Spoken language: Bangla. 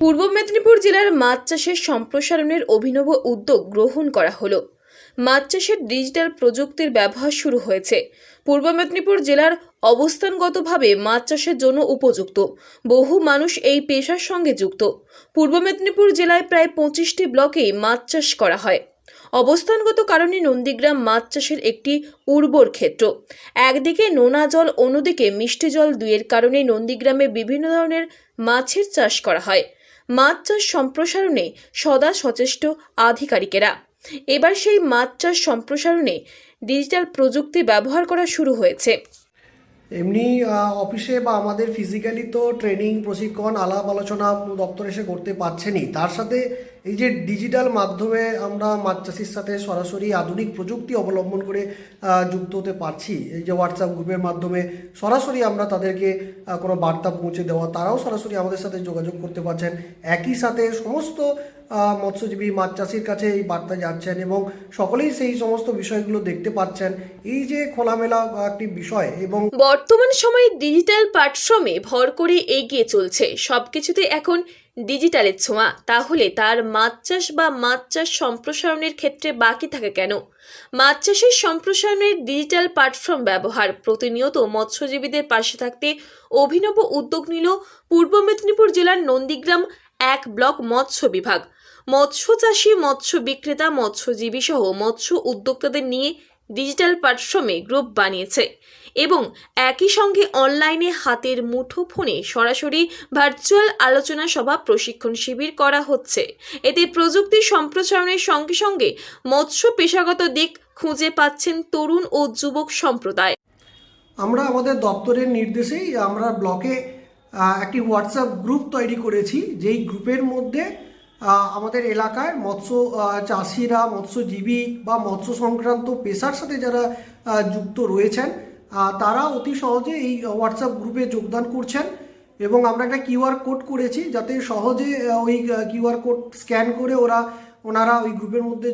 পূর্ব মেদিনীপুর জেলার মাছ চাষের সম্প্রসারণের অভিনব উদ্যোগ গ্রহণ করা হলো। মাছ চাষের ডিজিটাল প্রযুক্তির ব্যবহার শুরু হয়েছে। পূর্ব মেদিনীপুর জেলার অবস্থানগতভাবে মাছ চাষের জন্য উপযুক্ত। বহু মানুষ এই পেশার সঙ্গে যুক্ত। পূর্ব মেদিনীপুর জেলায় প্রায় 25টি ব্লকেই মাছ চাষ করা হয়। অবস্থানগত কারণে নন্দীগ্রাম মাছ চাষের একটি উর্বর ক্ষেত্র। একদিকে নোনা জল, অন্যদিকে মিষ্টি জল, দুইয়ের কারণে নন্দীগ্রামে বিভিন্ন ধরনের মাছের চাষ করা হয়। মাছ চাষ সম্প্রসারণে সদা সচেষ্ট আধিকারিকেরা। এবার সেই মাছ চাষ সম্প্রসারণে ডিজিটাল প্রযুক্তি ব্যবহার করা শুরু হয়েছে। এমনি অফিসে বা আমাদের ফিজিক্যালি তো ট্রেনিং, প্রশিক্ষণ, আলাপ আলোচনা দপ্তর এসে করতে পারছেনই, তার সাথে এই যে ডিজিটাল মাধ্যমে আমরা মাছ চাষির সাথে সরাসরি আধুনিক প্রযুক্তি অবলম্বন করে যুক্ত হতে পারছি। এই যে হোয়াটসঅ্যাপ গ্রুপের মাধ্যমে সরাসরি আমরা তাদেরকে কোনো বার্তা পৌঁছে দেওয়া, তারাও সরাসরি আমাদের সাথে যোগাযোগ করতে পারছেন। একই সাথে সমস্ত মৎস্যজীবী মাছ চাষির কাছে এই বার্তা যাচ্ছেন এবং সকলেই সেই সমস্ত বিষয়গুলো দেখতে পাচ্ছেন। এই যে খোলামেলা একটি বিষয় এবং বর্তমান সময়ে ডিজিটাল প্ল্যাটফর্মে ভর করে এগিয়ে চলছে। সবকিছুতে এখন ডিজিটালের ছোঁয়া। তাহলে তার মাছ চাষ বা মাছ চাষ সম্প্রসারণের ক্ষেত্রে বাকি থাকে কেন? মাছ চাষের সম্প্রসারণের ডিজিটাল প্ল্যাটফর্ম ব্যবহার। প্রতিনিয়ত মৎস্যজীবীদের পাশে থাকতে অভিনব উদ্যোগ নিল পূর্ব মেদিনীপুর জেলার নন্দীগ্রাম 1 ব্লক মৎস্য বিভাগ। মৎস্য চাষী, মৎস্য বিক্রেতা, মৎস্যজীবী সহ মৎস্য উদ্যোক্তাদের নিয়ে ডিজিটাল প্ল্যাটফর্মে গ্রুপ বানিয়েছে এবং একই সঙ্গে অনলাইনে হাতের মুঠো ফোনে সরাসরি ভার্চুয়াল আলোচনা সভা, প্রশিক্ষণ শিবির করা হচ্ছে। এতে প্রযুক্তি সম্প্রসারণের সঙ্গে সঙ্গে মৎস্য পেশাগত দিক খুঁজে পাচ্ছেন তরুণ ও যুবক সম্প্রদায়। আমরা আমাদের দপ্তরের নির্দেশেই আমরা ব্লকে একটি হোয়াটসঅ্যাপ গ্রুপ তৈরি করেছি, যেই গ্রুপের মধ্যে আমাদের এলাকায় মৎস্য চাষিরা, মৎস্যজীবী বা মৎস্য সংক্রান্ত পেশার সাথে যারা যুক্ত রয়েছেন তারা অতি সহজে এই হোয়াটসঅ্যাপ গ্রুপে যোগদান করছেন। এবং আমরা একটা কিউআর কোড করেছি যাতে সহজে ওই কিউআর কোড স্ক্যান করে ওনারা ওই গ্রুপের মধ্যে